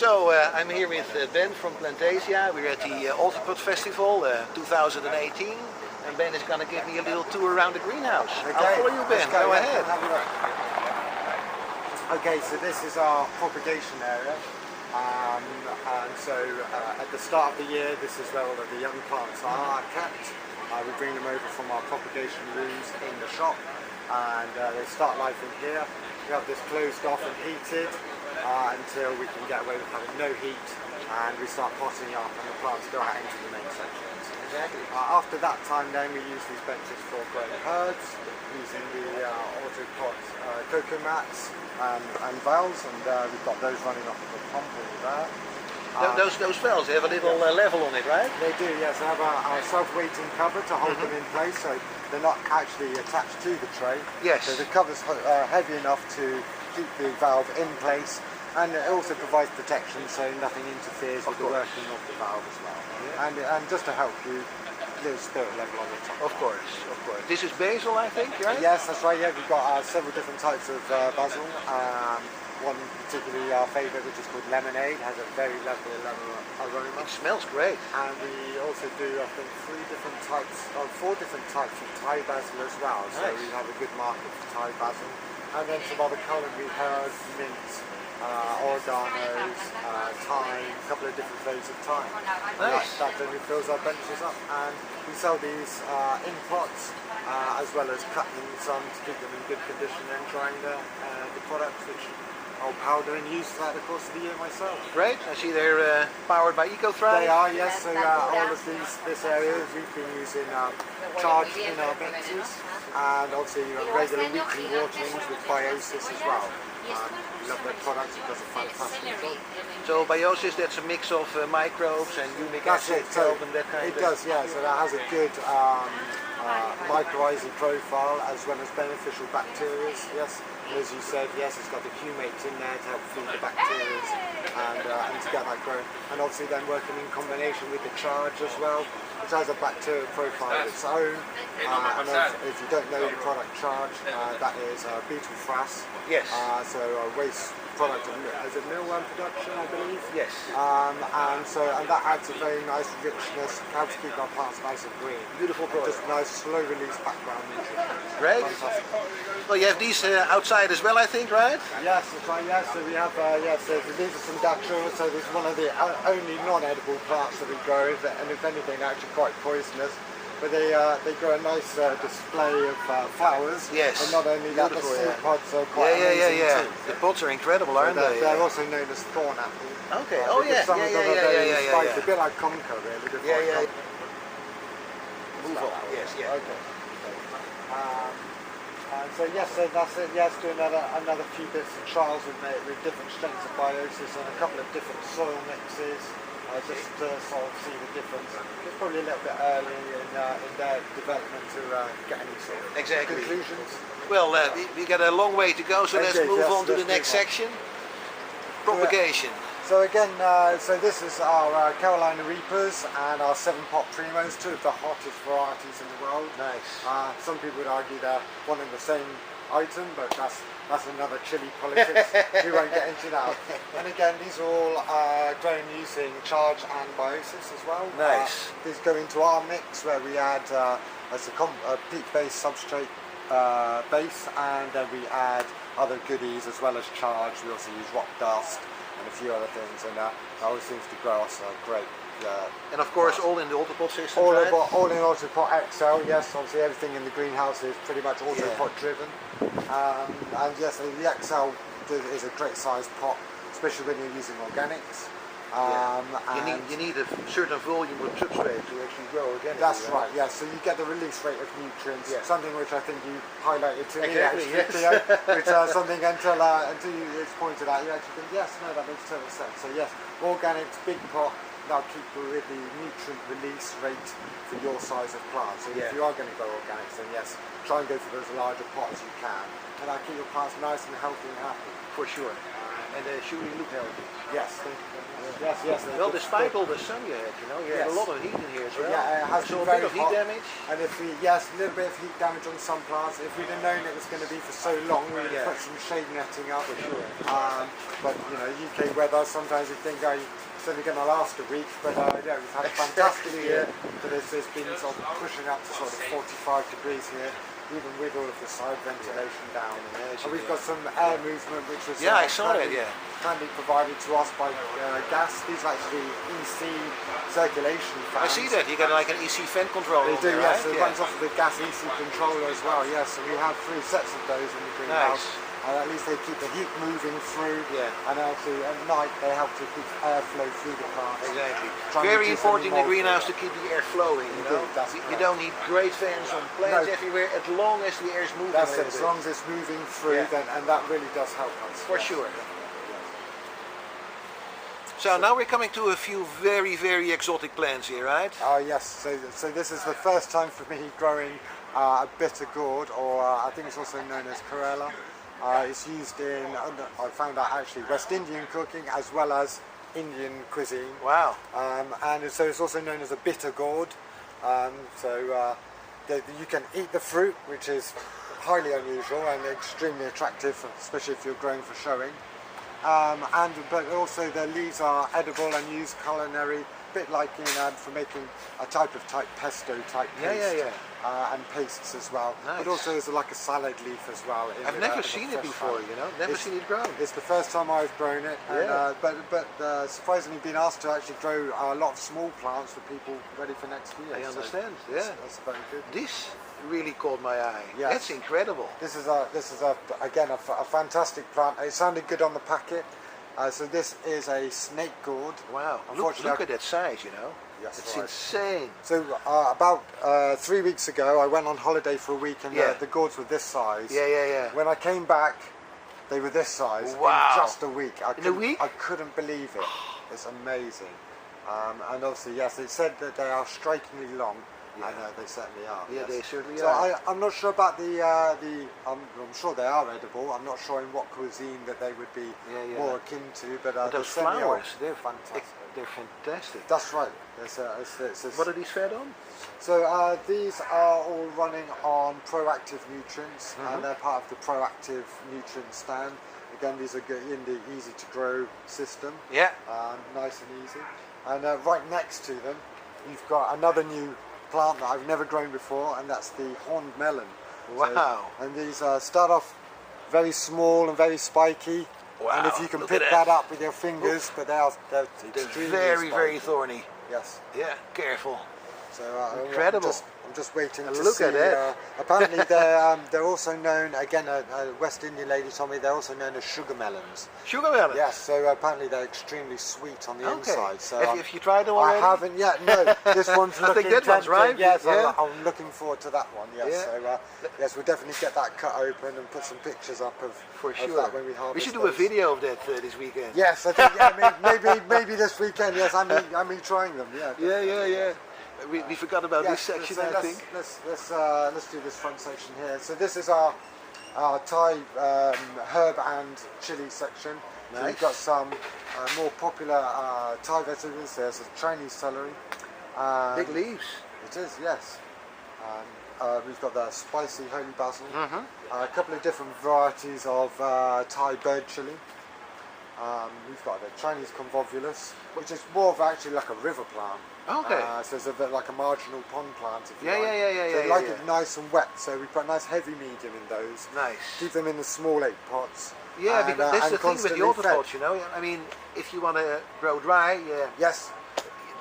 So I'm here with Ben from Plantasia. We're at the Autopot Festival 2018, and Ben is going to give me a little tour around the greenhouse. Okay. I'll follow you, Ben. Go ahead. Okay, so this is our propagation area, and so at the start of the year, this is where all of the young plants are kept. We bring them over from our propagation rooms in the shop, and they start life in here. We have this closed off and heated until we can get away with having no heat, and we start potting up and the plants go out into the main sections. Exactly. After that time then we use these benches for growing herbs, using the Autopot cocoa mats and valves, and we've got those running off of the pump over there. Those valves, they have a little level on it, right? They do, yes. They have a self-weighting cover to hold them in place, so they're not actually attached to the tray. Yes. So the cover's heavy enough to keep the valve in place, and it also provides protection so nothing interferes with the working of the valve as well. Yeah. And just to help you, little spirit level on the top. Of course, of course. This is basil, I think, right? Yes, that's right. Yeah, we've got several different types of basil. One particularly our favourite, which is called lemonade, has a very lovely aroma. It smells great. And we also do, I think, four different types of Thai basil as well. Nice. So we have a good market for Thai basil. And then some other culinary herbs, mint, oreganos, thyme, a couple of different flavours of thyme. Nice. That generally fills our benches up. And we sell these in pots, as well as cutting some to keep them in good condition and drying the products, which I'll powder and use throughout the course of the year myself. Great. I see they're powered by EcoThrive. They are, yes. So all of this area we've been using charge in our benches, and obviously regular weekly waterings with Biosis as well. We love their products. It does a fantastic job. So Biosis, that's a mix of microbes and humic acid, So and that kind of... It does, yeah. So that has a good mycorrhizal profile as well as beneficial bacteria. Yes. And as you said, yes, it's got the humates in there to help feed the bacteria and to get that growing. And obviously then working in combination with the charge as well, which has a bacterial profile of its own. And if you don't know the product charge, that is beetle frass. Yes. So a waste product of mealworm production, I believe. Yes. And that adds a very nice richness, helps keep our plants nice and green. Beautiful product. Just nice slow release background nutrients. Great. Fantastic. Well, you have these outside as well, I think, right? Yes, that's right. Yes, so we have so these are some dactyls. So this is one of the only non-edible plants that we grow, and if anything, actually quite poisonous. But they grow a nice display of flowers. Yes. And not only that, the seed pods are quite amazing too. The pods are incredible, aren't they? They're also known as thorn apple. Okay. Oh yeah. Some of them are very spicy, a bit like conker, really. Yeah. Move on. Yes. Yeah. Okay. So yes, so that's it. Yes, do another few bits of trials with different strengths of Biosis and a couple of different soil mixes, just to sort of see the difference. It's probably a little bit early in their development to get any sort of conclusions. Well, we got a long way to go, so let's move on to the next section. Propagation. So again, so this is our Carolina Reapers and our 7-pot Primos, two of the hottest varieties in the world. Nice. Some people would argue they're one and the same item, but that's another chilly politics. We won't get into that. And again, these are all grown using charge and Biosis as well. Nice. These go into our mix where we add as a peat-based substrate base, and then we add other goodies as well as charge. We also use rock dust and a few other things, and that always seems to grow us great. And of course, all in the Autopot system, all right? In Autopot XL, yes. Obviously, everything in the greenhouse is pretty much Autopot driven. And yes, the XL is a great sized pot, especially when you're using organics. You need a certain volume of substrate to actually grow organically. That's right, yes. So you get the release rate of nutrients, something which I think you highlighted to me actually, yes. which something until it's pointed out, you actually think, yes, no, that makes total sense. So yes, organics, big pot, that'll keep with the nutrient release rate for your size of plant. So if you are going to go organics, then yes, try and go for those larger pots as you can, and that'll keep your plants nice and healthy and happy. For sure. and they should really look healthy. Yes. Yes, yes. Well, despite all the sun you had, you know, you had a lot of heat in here as well. Yeah, it has so been a bit very of heat hot. damage. And if we, yes, a little bit of heat damage on some plants. If we'd have known it was going to be for so long, we would have put some shade netting up. For sure. But you know, UK weather, sometimes you think, oh, it's only going to last a week, but yeah, we've had a fantastic year. But it's been sort of pushing up to sort of 45 degrees here, even with all of the side ventilation down. And we've got some air movement, which was I saw that. Yeah. kindly provided to us by gas. These are actually EC circulation fans. I see that. You got like an EC fan controller. They do, there, yes. right? It runs off of the gas EC controller as well, yes. So we have 3 sets of those in the greenhouse. Nice. And at least they keep the heat moving through. Yeah. And actually at night they help to keep airflow through the plants. Exactly. Trying to Very reduce important in any the greenhouse to mold keep the air flowing. You know, that's you correct. don't need great fans on plants everywhere, as long as the air is moving. That's a it. little As bit. long as it's moving through, then, and that really does help us. For sure. So now we're coming to a few very, very exotic plants here, right? Oh yes, so this is the first time for me growing a bitter gourd, or I think it's also known as Corella. It's used in, I found out actually, West Indian cooking as well as Indian cuisine. Wow. And so it's also known as a bitter gourd. You can eat the fruit, which is highly unusual and extremely attractive, especially if you're growing for showing. But also the leaves are edible and used culinary, a bit like for making a type pesto type paste. And pastes as well. Nice. But also as like a salad leaf as well. I've never seen it before, you know, never seen it grown. It's the first time I've grown it, and, but surprisingly been asked to actually grow a lot of small plants for people ready for next year. I understand, So that's very good. This really caught my eye. Yes. That's incredible. This is again a fantastic plant. It sounded good on the packet. So this is a snake gourd. Wow, look at that size, you know. Yes, it's right. insane. So about 3 weeks ago, I went on holiday for a week, and the gourds were this size. Yeah. When I came back, they were this size. Wow. In just a week. In a week? I couldn't believe it. It's amazing. And obviously, yes, it said that they are strikingly long. Yeah. And they certainly are. Yeah, yes. they certainly so are. I'm not sure about I'm sure they are edible. I'm not sure in what cuisine that they would be more akin to. But those they certainly flowers, are they're fantastic. They're fantastic. That's right. What are these fed on? So these are all running on proactive nutrients, and they're part of the proactive nutrient stand. Again, these are good in the easy to grow system. Yeah. Nice and easy. And right next to them, you've got another new plant that I've never grown before, and that's the horned melon. Wow. So, and these start off very small and very spiky. Wow. And if you can Look pick at that up with your fingers, but they're extremely very, spiky. very thorny. Yes. Yeah, careful. So incredible. I'm just waiting to Look see. at that. Apparently they're also known, again, a West Indian lady told me they're also known as sugar melons. Sugar melons? Yes, so apparently they're extremely sweet on the inside. So Have you tried them already? I haven't yet, no. This one's I looking think that one's right. Yes, Yeah. I'm looking forward to that one, yes. Yeah. So yes, we'll definitely get that cut open and put some pictures up of that when we harvest. We should do those. a video of that this weekend. Yes, I think maybe this weekend, yes, I mean trying them, yeah. Yeah. We forgot about this section, so I think. Let's do this front section here. So this is our Thai herb and chili section. Nice. So we've got some more popular Thai vegetables. There's a Chinese celery. Big leaves. It is, yes. We've got the spicy holy basil. A couple of different varieties of Thai bird chili. We've got the Chinese convolvulus, which is more of actually like a river plant. Okay. So it's a bit like a marginal pond plant, if you Yeah, like. yeah. So like it nice and wet, so we put a nice heavy medium in those. Nice. Keep them in the small 8 pots. Yeah, because that's the thing with the constantly Autopot, fed. you know. I mean, if you want to grow dry, Yes.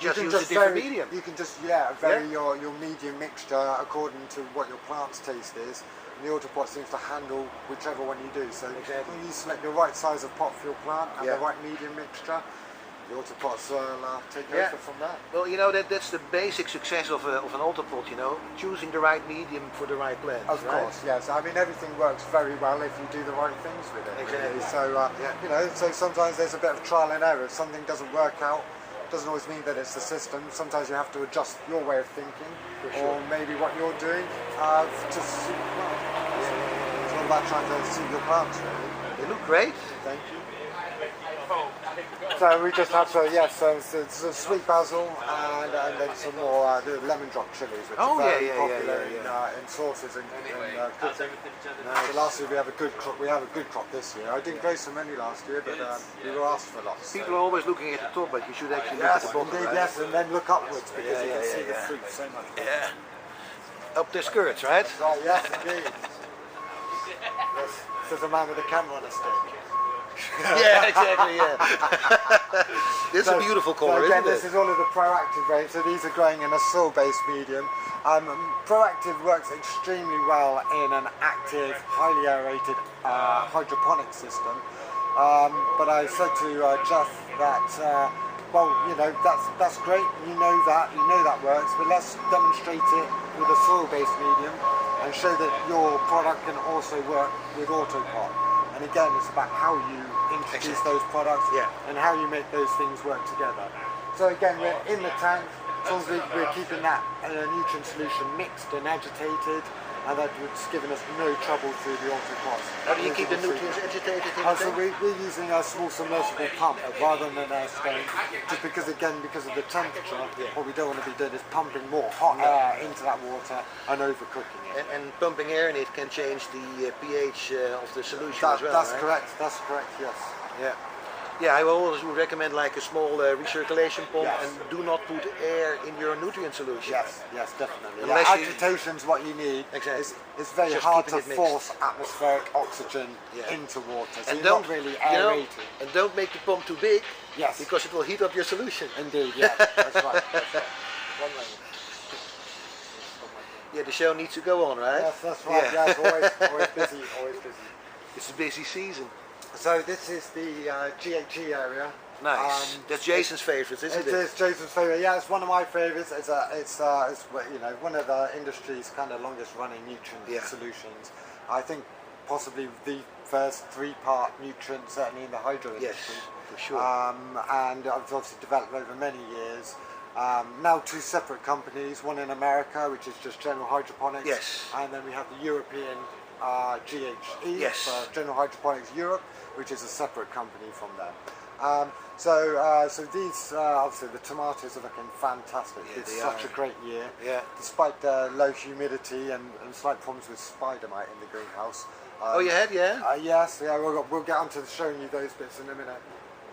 just use a different medium. You can just vary your medium mixture according to what your plant's taste is. And the Autopot seems to handle whichever one you do. So Exactly. when you select the right size of pot for your plant and the right medium mixture, the Autopots will take over from that. Well, you know, that's the basic success of an Autopot, you know, choosing the right medium for the right plant. Of course, yes. I mean, everything works very well if you do the right things with it. Exactly. Really. So, you know, so sometimes there's a bit of trial and error. If something doesn't work out, doesn't always mean that it's the system. Sometimes you have to adjust your way of thinking, or maybe what you're doing to suit the plant. It's all about trying to suit your plants, really. They look great. Thank you. So we just had it's a sweet basil and then some more the lemon drop chilies, which are very popular in sauces and cooking. So last year we have a good crop. We have a good crop this year. I didn't grow so many last year, but we were asked for lots. People are always looking at the top, but you should actually look at the bottom. Indeed, right? yes, and then look upwards because you can see the fruit so much. Yeah. Up their skirts, right? Right, yes, indeed. Yes. There's a man with a camera on a stick. Yeah, exactly, yeah. This is a beautiful colour, again, isn't it? this is all of the Proactive range, so these are growing in a soil-based medium. Proactive works extremely well in an active, highly aerated hydroponic system. But I said to Jeff that, well, you know, that's great, you know that works, but let's demonstrate it with a soil-based medium and show that your product can also work with Autopot. And again, it's about how you introduce those products and how you make those things work together. So again, we're in the tank, as long as we're keeping that nutrient solution mixed and agitated, and that's given us no trouble through the Autopots. How do you keep the nutrients agitated in the So tank? we're using a small submersible pump rather than an air stone, just because because of the temperature, what we don't want to be doing is pumping more hot air into that water and overcooking it. And pumping air in it can change the pH of the solution as well, That's right? correct, yes. Yeah. Yeah, I always would recommend like a small recirculation pump and do not put air in your nutrient solution. Yes, definitely. Unless agitation's what you need. Exactly. It's very Just hard to keeping it force atmospheric oxygen into water, so and you're don't not really you know, aerating. and don't make the pump too big, because it will heat up your solution. Indeed, yeah, that's right. One moment. Yeah, the show needs to go on, right? Yes, that's right. Yeah, it's always busy, always busy. It's a busy season. So this is the GHE area. Nice. That's Jason's favourite, isn't it? It is Jason's favourite. Yeah, it's one of my favourites. It's you know, one of the industry's kind of longest running nutrient solutions. I think possibly the first 3-part nutrient, certainly in the hydro industry. Yes, for sure. And I've obviously developed over many years. Now 2 separate companies, one in America, which is just General Hydroponics. Yes. And then we have the European GHE, Yes. General Hydroponics Europe, which is a separate company from them. So these, obviously the tomatoes are looking fantastic. Yeah, It's such a great year. Yeah. Despite the low humidity and slight problems with spider mite in the greenhouse. Oh, you had, yeah? Yes, yeah, we'll get onto showing you those bits in a minute.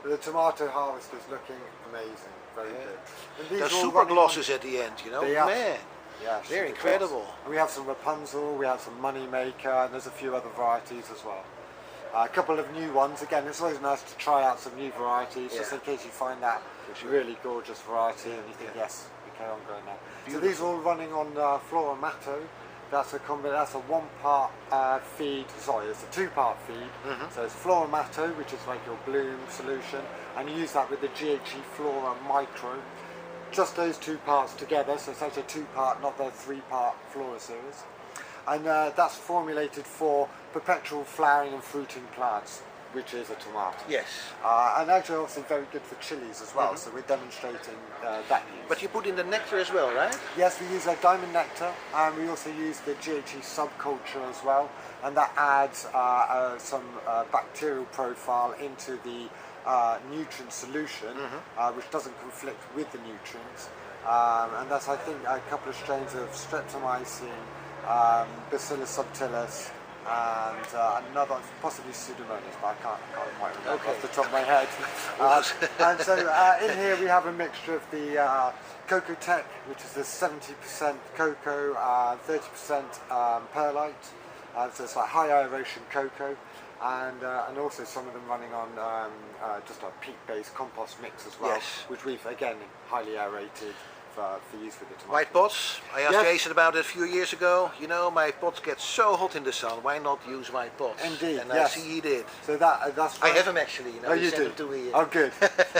But the tomato harvest is looking amazing, very good. And these Those are all super running glosses at the end, you know? They are. Man, yeah, they're super incredible. gloss. And we have some Rapunzel, we have some Moneymaker, and there's a few other varieties as well. A couple of new ones. Again, it's always nice to try out some new varieties, just in case you find that really gorgeous variety and you think, yes, we carry on growing that. So these are all running on Flora Matto. That's a 1-part feed. Sorry, it's a 2-part feed. So it's Flora Matto, which is like your bloom solution, and you use that with the GHE Flora Micro. Just those 2 parts together, so it's actually a 2-part, not the 3-part Flora series. And that's formulated for perpetual flowering and fruiting plants, which is a tomato. Yes. And actually obviously very good for chilies as well, so we're demonstrating that use. But you put in the nectar as well, right? Yes, we use a diamond nectar, and we also use the GHE subculture as well, and that adds some bacterial profile into the nutrient solution, which doesn't conflict with the nutrients. And that's, I think, a couple of strains of streptomycin, Bacillus subtilis, and another, possibly Pseudomonas, but I can't quite remember off the top of my head. And so in here we have a mixture of the Cocoa Tech, which is the 70% cocoa, 30% perlite, so it's like high aeration cocoa, and also some of them running on just a peat-based compost mix as well, which we've again highly aerated for use with the tomatoes. White pots. I asked Jason about it a few years ago. You know, my pots get so hot in the sun. Why not use white pots? Indeed, and I see he did. So that's. I have them actually. You know, oh, you do. Oh, good.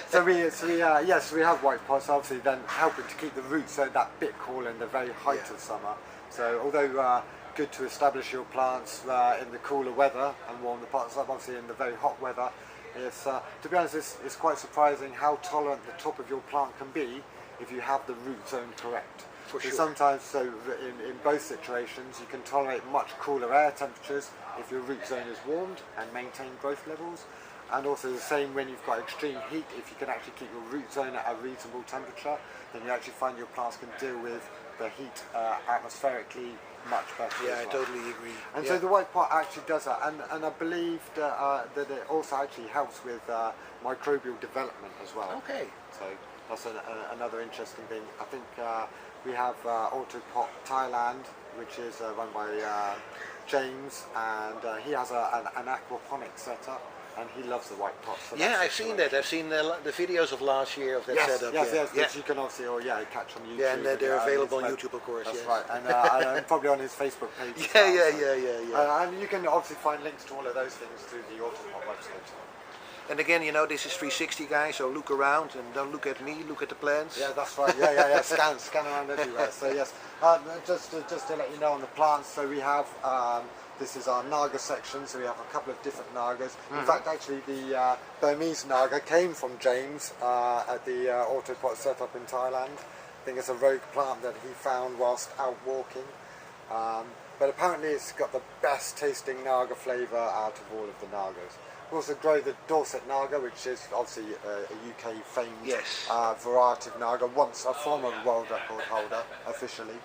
so we have white pots. Obviously, then helping to keep the roots so that bit cool in the very height of summer. So although good to establish your plants in the cooler weather and warm the pots up, obviously in the very hot weather. It's, to be honest, it's quite surprising how tolerant the top of your plant can be if you have the root zone correct. For sure. Sometimes, in both situations, you can tolerate much cooler air temperatures if your root zone is warmed and maintain growth levels. And also the same when you've got extreme heat, if you can actually keep your root zone at a reasonable temperature, then you actually find your plants can deal with the heat atmospherically much better. Yeah, as I well. totally agree. And yeah. so the white pot actually does that, and I believe that it also actually helps with microbial development as well. Okay. So that's another interesting thing. I think we have Autopot Thailand, which is run by James, and he has an aquaponic setup, and he loves the white pot. So Yeah, I've seen that. I've seen the videos of last year of that setup. Yes, yeah. which you can obviously catch on YouTube. Yeah, and they're available on his YouTube, of course. That's yes. right, and probably on his Facebook page. Yeah. And you can obviously find links to all of those things through the Autopot website. And again, you know, this is 360, guys, so look around and don't look at me, look at the plants. Yeah, that's right. Yeah. Scan around everywhere. So yes, just to let you know on the plants, so we have this is our Naga section. So we have a couple of different Nagas. In fact, actually, the Burmese Naga came from James at the Autopot setup in Thailand. I think it's a rogue plant that he found whilst out walking. But apparently, it's got the best tasting Naga flavour out of all of the Nagas. We also grow the Dorset Naga, which is obviously a UK famed variety of Naga, once a former world record holder officially.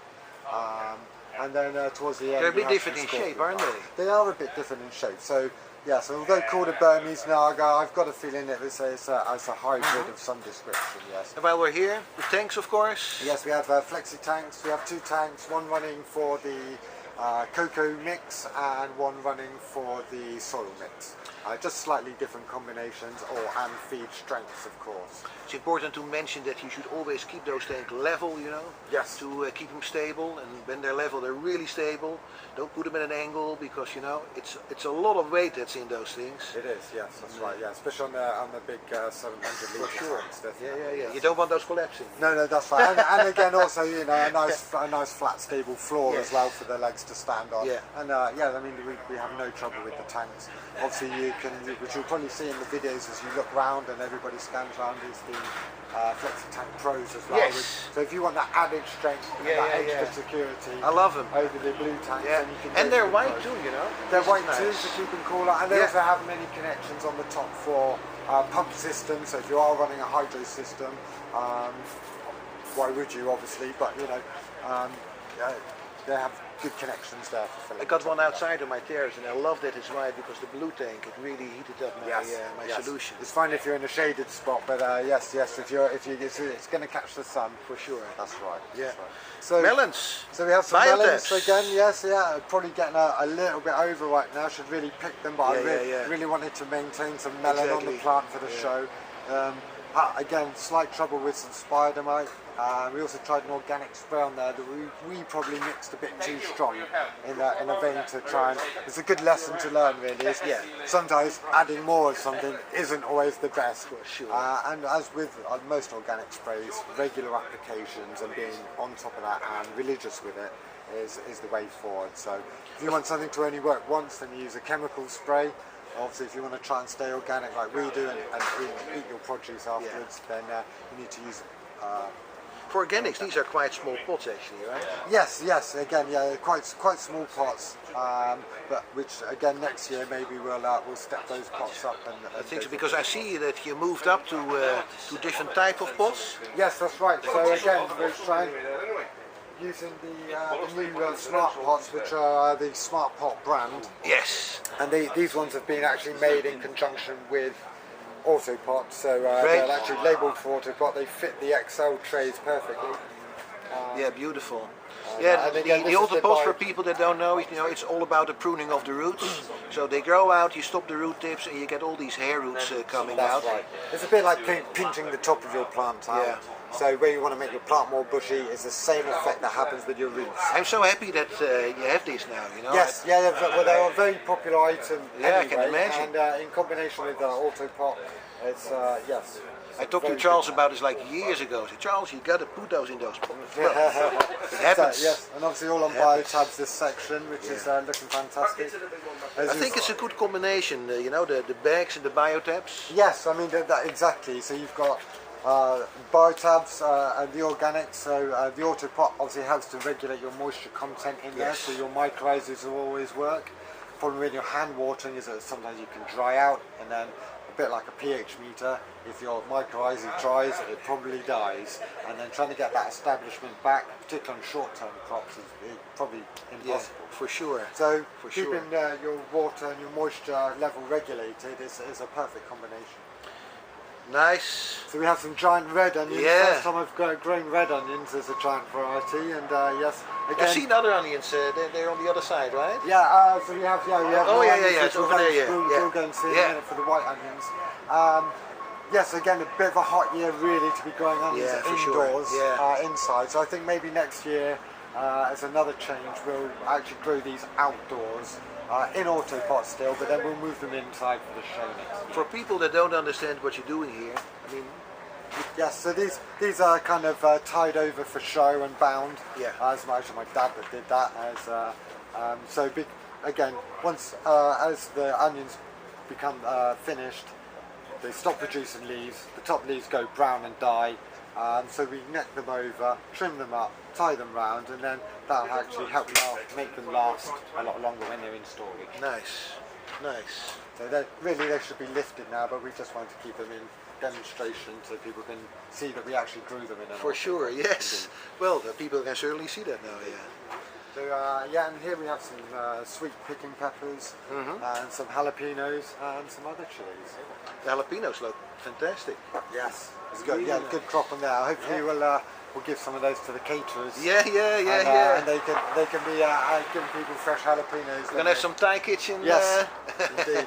And then towards the end, they're a bit different in shape, aren't they? They are a bit different in shape. So yes, although called a Burmese Naga, I've got a feeling that it's a hybrid of some description. Yes. And while we're here, the tanks, of course. Yes, we have flexi tanks. We have 2 tanks, one running for the cocoa mix and one running for the soil mix. Just slightly different combinations and feed strengths, of course. It's important to mention that you should always keep those tanks level, you know. Yes. To keep them stable, and when they're level, they're really stable. Don't put them at an angle because you know it's a lot of weight that's in those things. It is, yes, that's right. Yeah, especially on the big 700 litre tanks. Yeah. You don't want those collapsing. No, that's right. and again, also a nice flat, stable floor as well for the legs to stand on. Yeah. And I mean, we have no trouble with the tanks. Obviously, which you'll probably see in the videos as you look round and everybody scans around, is the Flexi Tank Pros as well. Yes. So if you want that added strength, that extra security, I love them. over the blue tanks, Yeah. then you can And they're white Pros. too, you know. They're This white is too, nice. to keep them cooler, and they also have many connections on the top for pump systems. So if you are running a hydro system, why would you, obviously? But you know, they have good connections there for filling. I got one outside on my terrace, and I love that it's white because the blue tank, it really heated up my solution. It's fine if you're in a shaded spot, but yes, if it's going to catch the sun For sure. That's right. Yeah. That's right. So Melons. So we have some Biotabs. melons again. Yes, probably getting a little bit over right now. Should really pick them, but I really wanted to maintain some melon on the plant for the show. Again, slight trouble with some spider mite. We also tried an organic spray on there that we probably mixed a bit too strong in a vein to try and. It's a good lesson to learn, really. Sometimes adding more of something isn't always the best. Sure. And as with most organic sprays, regular applications and being on top of that and religious with it is the way forward. So if you want something to only work once, then you use a chemical spray. Obviously, if you want to try and stay organic like we do and eat your produce afterwards, then you need to use. For organics, these are quite small pots actually, right? Yes. Again, quite small pots, but which again next year maybe we'll step those pots up. And I think so, because I see that you moved up to different type of pots. Yes, that's right. So again, we're trying using the new Smart Pots, which are the Smart Pot brand. Yes. And these ones have been actually made in conjunction with Autopot, so they're actually labelled for Autopot. They fit the XL trays perfectly. Yeah, beautiful. and again, the Autopots, for people that don't know, you know, it's all about the pruning of the roots. So they grow out, you stop the root tips, and you get all these hair roots coming out. That's right. It's a bit like pinching the top of your plant out. Yeah. So when you want to make your plant more bushy, it's the same effect that happens with your roots. I'm so happy that you have these now, you know. Yes, they're a very popular item anyway, I can imagine. And in combination with Autopot, it's, yes. I talked to Charles about this like years ago. I said, Charles, you got to put those in those pots. Well, it happens. So, yes, and obviously all on Biotabs this section, which is looking fantastic. I think it's a good combination, you know, the bags and the Biotabs. Yes, I mean, exactly. So you've got Biotabs and the organics, so the Autopot obviously helps to regulate your moisture content in there, so your mycorrhizas will always work. The problem with your hand watering is that sometimes you can dry out, and then bit like a pH meter. If your mycorrhizae dries, it probably dies, and then trying to get that establishment back, particularly on short-term crops, is probably impossible. Yeah, for sure. So for keeping sure. your water and your moisture level regulated is a perfect combination. Nice. So we have some giant red onions. Yeah. First time I've grown red onions as a giant variety, and yes, again. I've seen other onions. They're on the other side, right? Yeah. So we have Oh white yeah, onions, yeah. which It's over there. Yeah. We'll go and see in a minute for the white onions. Yes, again, a bit of a hot year really to be growing onions indoors, inside. So I think maybe next year, as another change, we'll actually grow these outdoors. In Autopot still, but then we'll move them inside for the show next year. For people that don't understand what you're doing here, I mean... Yes, so these are kind of tied over for show and bound. Yeah. As much as my dad that did that. Again, once as the onions become finished, they stop producing leaves. The top leaves go brown and die. So we neck them over, trim them up, tie them round, and then that'll actually help make them last a lot longer when they're in storage. Nice, nice. So they should be lifted now, but we just want to keep them in demonstration so people can see that we actually grew them in an For sure, yes. Well, the people can certainly see that now, yeah. So and here we have some sweet picking peppers, and some jalapenos, and some other chilies. The jalapenos look fantastic. Yes, it's good. Yeah, good crop on there. Hopefully we'll give some of those to the caterers. Yeah. And they can be giving people fresh jalapenos. We're gonna have some Thai kitchen. Yes, indeed.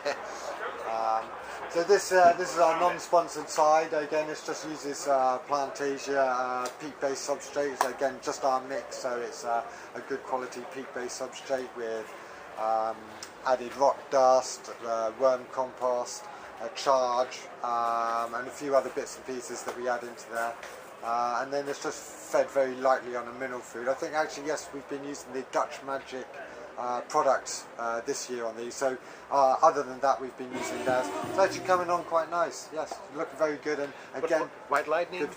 So this is our non-sponsored side. Again, this just uses Plantasia peat-based substrate. So again, just our mix. So it's a good quality peat-based substrate with added rock dust, worm compost, charge, and a few other bits and pieces that we add into there. And then it's just fed very lightly on a mineral food. I think actually, yes, we've been using the Dutch Magic products this year on these. So other than that, we've been using theirs. It's actually coming on quite nice. Yes, looking very good. And again, White Lightning. Good,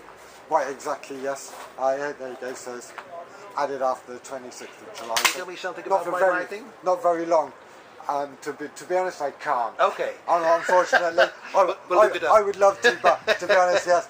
white, exactly. Yes. Yeah, there you go. So it's added after the 26th of July. Can you tell me something about White Lightning? Not very long. To be honest, I can't. Okay. Unfortunately, I would love to, but to be honest, yes,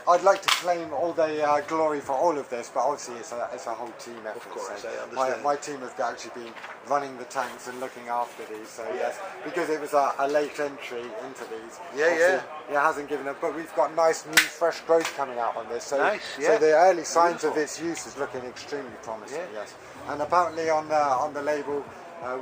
I'd like to claim all the glory for all of this, but obviously it's a whole team effort. Of course, so I understand. my team have actually been running the tanks and looking after these. So yes, because it was a late entry into these. Yeah. It hasn't given up, but we've got nice new fresh growth coming out on this. So, nice, yeah. So the early signs of its use is looking extremely promising. Yeah. Yes, and apparently on the label.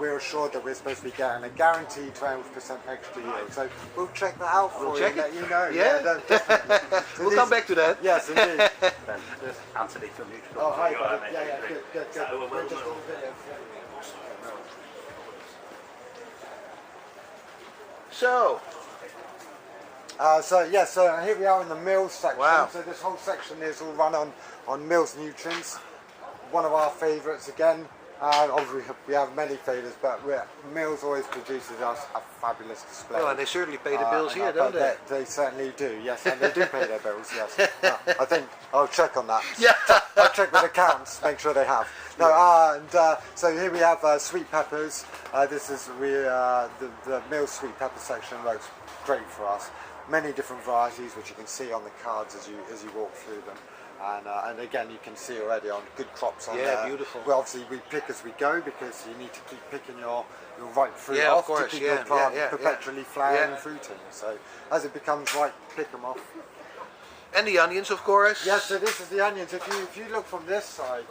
We're assured that we're supposed to be getting a guaranteed 12% extra yield. So we'll check that out for you and let you know. Yeah. Definitely. So we'll come back to that. Yes, indeed. Anthony from Neutral. Oh, hi, buddy. Yeah, good. We're just all video. So here we are in the Mills section. Wow. So this whole section is all run on Mills nutrients. One of our favourites again. Obviously we have many favourites, but Mills always produces us a fabulous display. Well, and they certainly pay the bills here, don't they? They certainly do, yes, and they do pay their bills, yes. I think I'll check on that. Yeah. I'll check with accounts, make sure they have. No, so here we have sweet peppers. This is the Mills sweet pepper section works great for us. Many different varieties, which you can see on the cards as you walk through them. And again, you can see already on good crops on there. Yeah, beautiful. Well, obviously we pick as we go because you need to keep picking your ripe fruit Yeah, off of course, to keep your plant perpetually flowering Yeah. and fruiting. So as it becomes ripe, pick them off. And the onions, of course. Yes, so this is the onions. If you look from this side,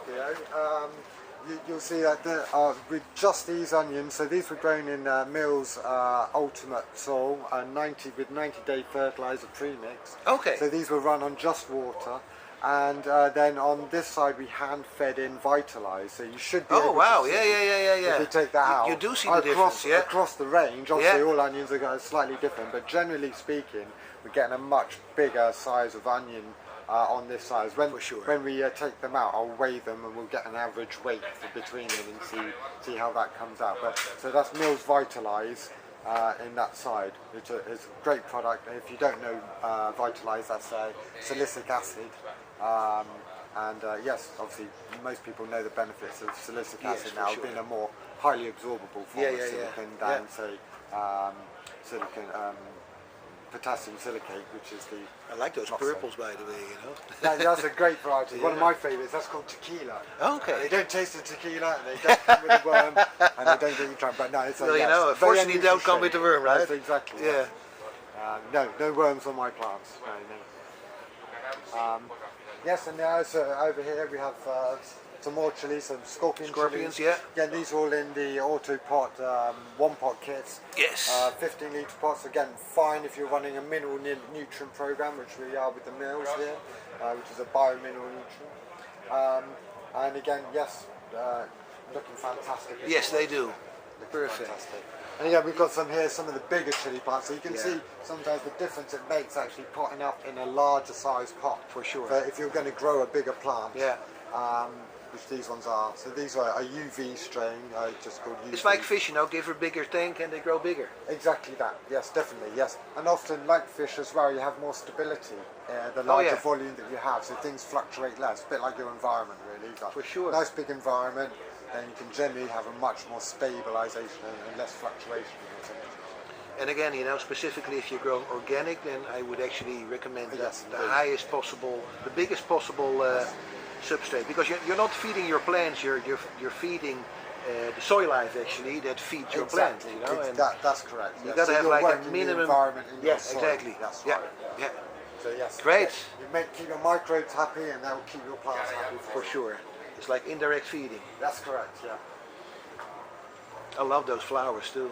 you'll see that with just these onions, so these were grown in Mills Ultimate Soil, 90 day fertilizer premix. Okay. So these were run on just water. And then on this side we hand fed in Vitalize, so you should be able wow, to see yeah. if you take that out. You do see the difference, yeah. Across the range, obviously all onions are slightly different, but generally speaking, we're getting a much bigger size of onion on this size. For sure. When we take them out, I'll weigh them and we'll get an average weight between them and see how that comes out. But so that's Mills Vitalize. In that side, it's a great product. If you don't know Vitalize, that's silicic acid, and yes, obviously most people know the benefits of silicic acid now, sure. being a more highly absorbable form of silicon than say silicon potassium silicate, which is the... I like those Not purples, by the way, you know. That's a great variety. One of Yeah. my favourites. That's called tequila. Okay. They don't taste the tequila, and they don't come with a worm, and they don't get you drunk. But no, it's Well, you yes, know, very unfortunately, unusual don't come shape. with the worm, right? That's exactly. Yeah. No worms on my plants. No. Yes, and now so over here we have some more chilies, some Scorpions, chilies. yeah. Again, these are all in the Autopot one-pot kits. Yes. 15-litre pots. Again, fine if you're running a mineral nutrient program, which we are with the mills here, which is a bio-mineral nutrient. And again, yes, looking fantastic. Yes, they do. Looking Perfect. fantastic. And again, we've got some here, some of the bigger chili plants. So you can Yeah. see sometimes the difference it makes actually potting up in a larger size pot. For sure. But if you're going to grow a bigger plant, Yeah. which these ones are. So these are a UV strain, just called UV. It's like fish, you know, give a bigger tank and they grow bigger. Exactly that, yes, definitely, yes. And often, like fish as well, you have more stability, the larger yeah. volume that you have, so things fluctuate less, a bit like your environment really. You've got For sure. nice big environment, then you can generally have a much more stabilisation and less fluctuation in your things. And again, you know, specifically if you grow organic, then I would actually recommend Yes, the indeed. highest possible, the biggest possible substrate, because you're not feeding your plants, you're feeding the soil life actually that feeds your plant. Exactly, You know, and that's correct. you yes. gotta So have you're like a working the minimum. environment in your Yes, soil. exactly. That's Yeah, right. yeah, So yes, Great. You keep your microbes happy, and that will keep your plants happy for sure. It's like indirect feeding. That's correct. Yeah. I love those flowers too.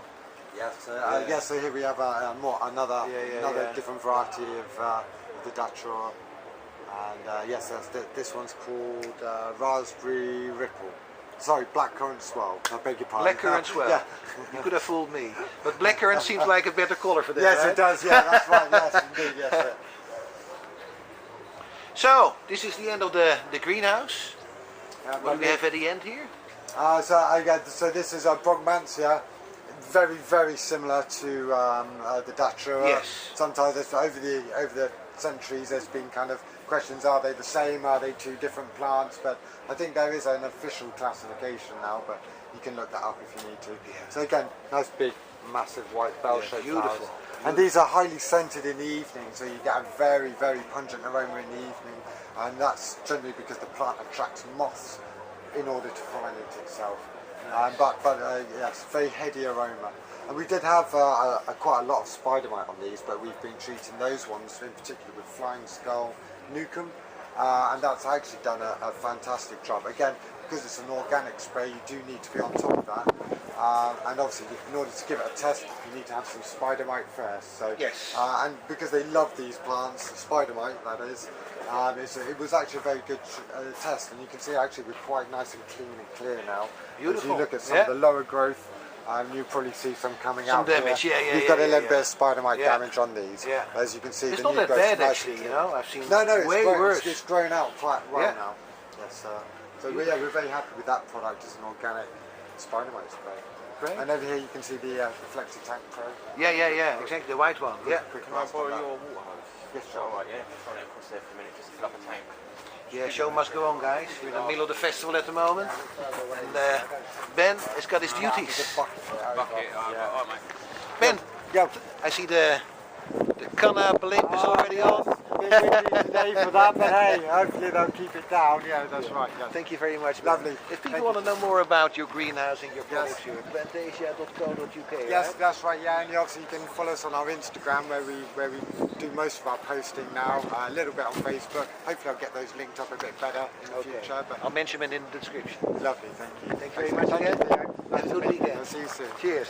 Yes. So here we have another Yeah. different variety of the Datura, and yes, this one's called raspberry ripple. Sorry, blackcurrant swirl. I beg your pardon. Blackcurrant swirl. Yeah. You could have fooled me. But blackcurrant seems like a better color for that, Yes, right? it does. Yeah, that's right. Yes, indeed. Yes. So, this is the end of the greenhouse. Yeah, What do we have at the end here? So this is a Brugmansia, very very similar to the Datura. Yes. Sometimes over the centuries there's been kind of questions: are they the same? Are they two different plants? But I think there is an official classification now. But you can look that up if you need to. Yeah. So again, nice big, massive white bell-shaped beautiful. flowers. And these are highly scented in the evening, so you get a very very pungent aroma in the evening, and that's generally because the plant attracts moths in order to pollinate itself. But yes, very heady aroma. And we did have quite a lot of spider mite on these, but we've been treating those ones in particular with flying skull nucum, and that's actually done a fantastic job. Again, because it's an organic spray, you do need to be on top of that. And obviously, in order to give it a test, you need to have some spider mite first. So, Yes. and because they love these plants, spider mite that is, it was actually a very good test, and you can see actually we're quite nice and clean and clear now. Beautiful. As you look at some Yeah. of the lower growth, you'll probably see some coming Some out. damage, here. yeah, You've got a little yeah. bit of spider mite Yeah. damage on these. Yeah. As you can see, It's the not new that growth's bad nice actually, and you clear. know. I've seen No, it's way grown, worse. It's grown out quite well Yeah. now. Yes. So we're very happy with that product as an organic spider mite spray. Great. And over here you can see the Reflective Tank Pro. Yeah, exactly, the white one. Yeah. Quick Can I glance borrow on that. your water hose? Yes, Is that sure. alright, yeah? Just run it across there for a minute, just to fill up a tank. Yeah, show must go on, guys. We're in the middle of the festival at the moment. And Ben has got his duties. There's a bucket there. Bucket, alright mate. Ben, Yeah. I see the canna blimp is already on. Bit windy today for that, but hey, hopefully they'll keep it down. Yeah, that's right. Yeah. Thank you very much, Ben. Lovely. If people Thank want to know more about your greenhouse and your Yes. products, you're at plantasia.co.uk, Yes, right? that's right. Yeah, and obviously you can follow us on our Instagram where we do most of our posting now. A little bit on Facebook. Hopefully I'll get those linked up a bit better in the future. But I'll mention it in the description. lovely, thank you. Thank you very much again. Theo. Have a good weekend. I'll see you soon. Cheers.